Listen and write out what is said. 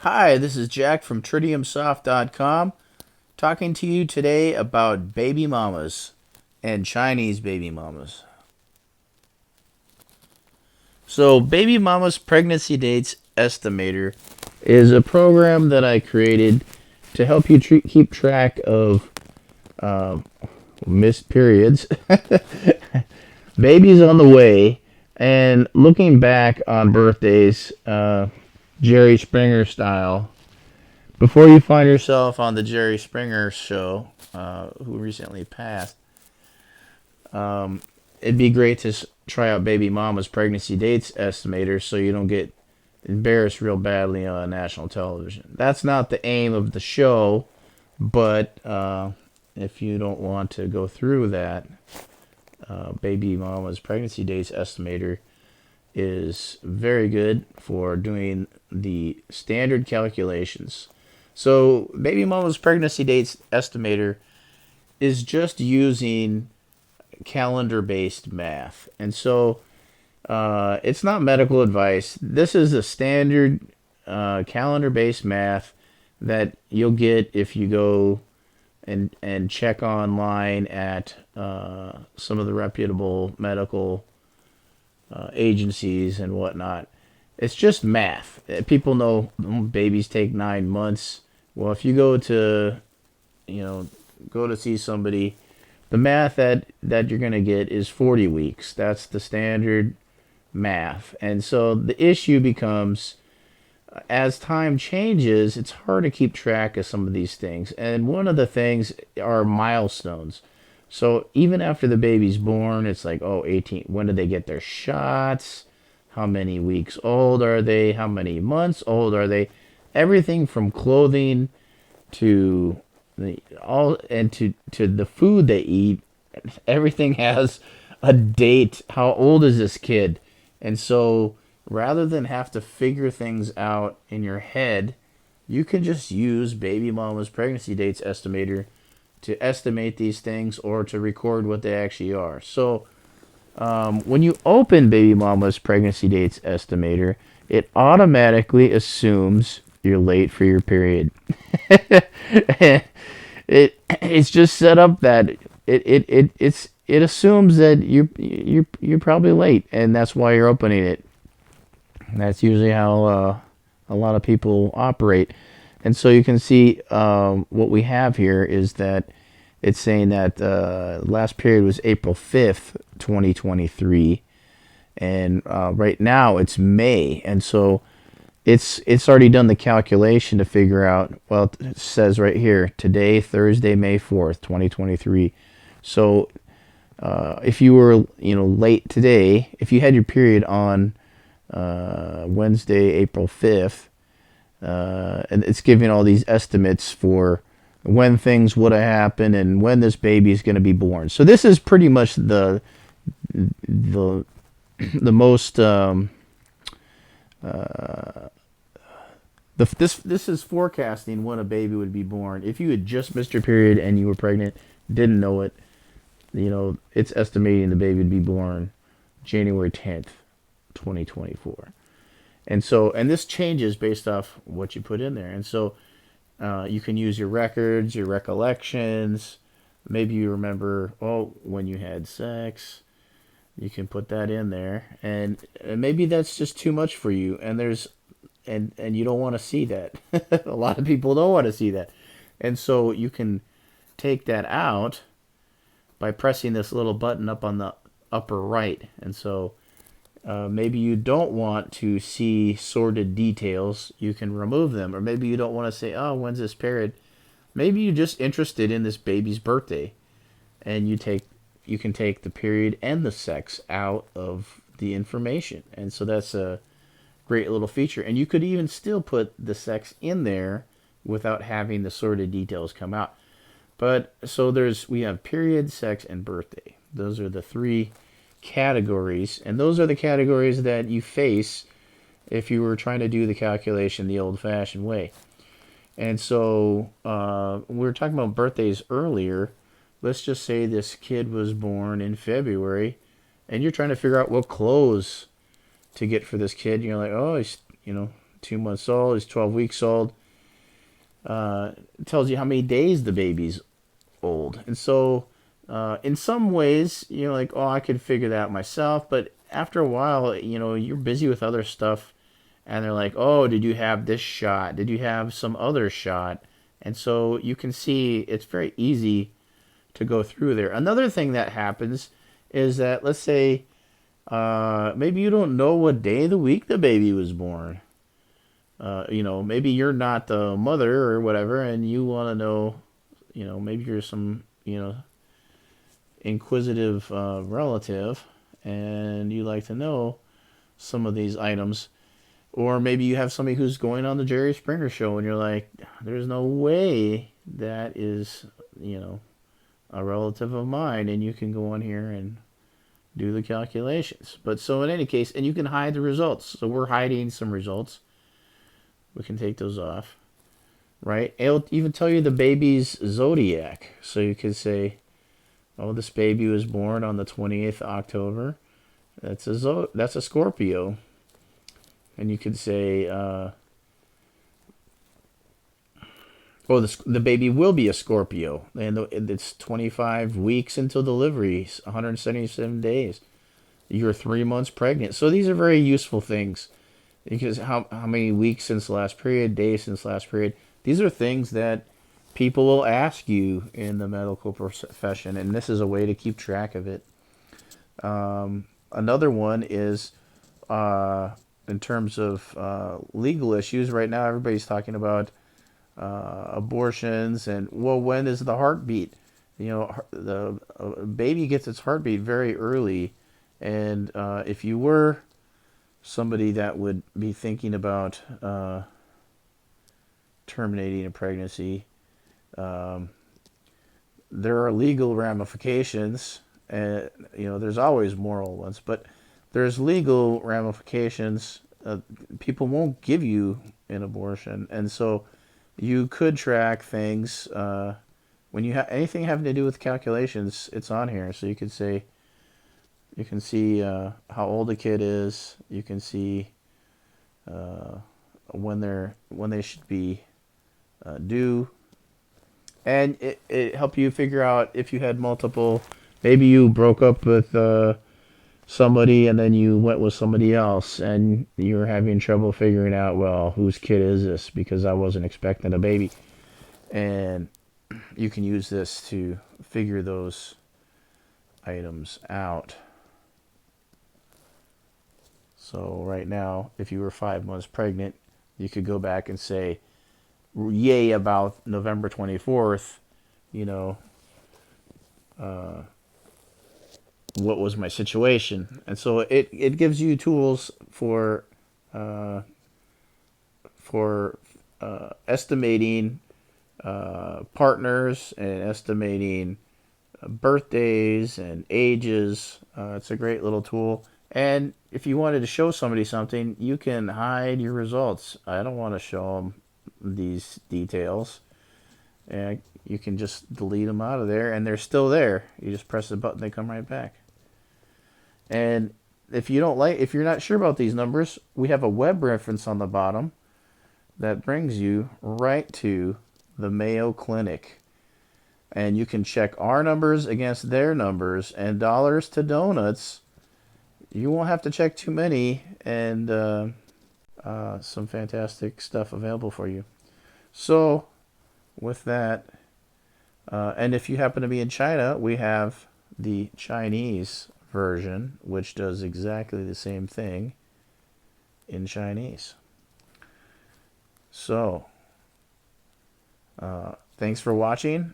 Hi, this is Jack from TritiumSoft.com talking to you today about baby mamas and Chinese baby mamas. So, Baby Mama's Pregnancy Dates Estimator is a program that I created to help you keep track of uh, missed periods, babies on the way, and looking back on birthdays, Jerry Springer style. Before you find yourself on the Jerry Springer show, who recently passed, it'd be great to try out Baby Mama's Pregnancy Dates Estimator so you don't get embarrassed real badly on national television. That's not the aim of the show, but if you don't want to go through that, Baby Mama's Pregnancy Dates Estimator is very good for doing the standard calculations. So, Baby Mama's Pregnancy Dates Estimator is just using calendar based math. And so, it's not medical advice. This is a standard calendar based math that you'll get if you go and check online at some of the reputable medical agencies and whatnot. It's just math. People know babies take 9 months. Well, if you go to, you know, go to see somebody, the math that you're going to get is 40 weeks. That's the standard math. And so the issue becomes as time changes, it's hard to keep track of some of these things. And one of the things are milestones. So even after the baby's born, it's like, oh, 18, when did they get their shots? How many weeks old are they? How many months old are they? Everything from clothing to to the food they eat, everything has a date. How old is this kid? And so rather than have to figure things out in your head, you can just use Baby Mama's Pregnancy Dates Estimator to estimate these things or to record what they actually are. So when you open Baby Mama's Pregnancy Dates Estimator, it automatically assumes you're late for your period. It's just set up that it assumes that you're probably late, and that's why you're opening it. That's usually how a lot of people operate. And so you can see what we have here is that it's saying that last period was April 5th, 2023. And right now it's May. And so it's already done the calculation to figure out, well, it says right here, today, Thursday, May 4th, 2023. So if you were, late today, if you had your period on Wednesday, April 5th, and it's giving all these estimates for when things would have happened and when this baby is going to be born. So this is pretty much the most this is forecasting when a baby would be born. If you had just missed your period and you were pregnant, didn't know it, it's estimating the baby would be born January 10th, 2024. And this changes based off what you put in there. And so you can use your records, your recollections. Maybe you remember, when you had sex. You can put that in there. And maybe that's just too much for you. And you don't want to see that. A lot of people don't want to see that. And so you can take that out by pressing this little button up on the upper right. And so maybe you don't want to see sordid details. You can remove them. Or maybe you don't want to say, oh, when's this period? Maybe you're just interested in this baby's birthday. And you can take the period and the sex out of the information. And so that's a great little feature. And you could even still put the sex in there without having the sordid details come out. But so we have period, sex, and birthday. Those are the three categories, and those are the categories that you face if you were trying to do the calculation the old-fashioned way. And so we were talking about birthdays earlier. Let's just say this kid was born in February, and you're trying to figure out what clothes to get for this kid. You're like, oh, he's 2 months old, he's 12 weeks old. It tells you how many days the baby's old. And so, in some ways, you're like, oh, I could figure that out myself. But after a while, you're busy with other stuff. And they're like, oh, did you have this shot? Did you have some other shot? And so you can see it's very easy to go through there. Another thing that happens is that, let's say, maybe you don't know what day of the week the baby was born. Maybe you're not the mother or whatever, and you want to know, maybe you're some, inquisitive relative, and you like to know some of these items. Or maybe you have somebody who's going on the Jerry Springer show, and you're like, there's no way that is, a relative of mine, and you can go on here and do the calculations. But so in any case, and you can hide the results. So we're hiding some results. We can take those off, right? It'll even tell you the baby's zodiac. So you could say, oh, this baby was born on the 28th of October. That's a Scorpio. And you could say, oh, the baby will be a Scorpio. And it's 25 weeks until delivery, 177 days. You're 3 months pregnant. So these are very useful things. Because how many weeks since last period, days since last period. These are things that people will ask you in the medical profession. And this is a way to keep track of it. Another one is... in terms of legal issues, right now everybody's talking about abortions and, well, when is the heartbeat? The baby gets its heartbeat very early, and if you were somebody that would be thinking about terminating a pregnancy, there are legal ramifications, and there's always moral ones, but there's legal ramifications. People won't give you an abortion, and so you could track things. When you have anything having to do with calculations, it's on here. So you could say, you can see how old the kid is. You can see when they should be due, and it help you figure out if you had multiple. Maybe you broke up with somebody and then you went with somebody else and you're having trouble figuring out, well, whose kid is this, because I wasn't expecting a baby. And you can use this to figure those items out. So right now, if you were 5 months pregnant, you could go back and say, yay, about November 24th, what was my situation. And so it gives you tools for estimating partners and estimating birthdays and ages. It's a great little tool. And if you wanted to show somebody something, you can hide your results. I don't want to show them these details. And you can just delete them out of there, and they're still there. You just press the button, they come right back. And if you're not sure about these numbers, we have a web reference on the bottom that brings you right to the Mayo Clinic. And you can check our numbers against their numbers, and dollars to donuts. You won't have to check too many, and some fantastic stuff available for you. So, with that, and if you happen to be in China, we have the Chinese version, which does exactly the same thing in Chinese. So, thanks for watching,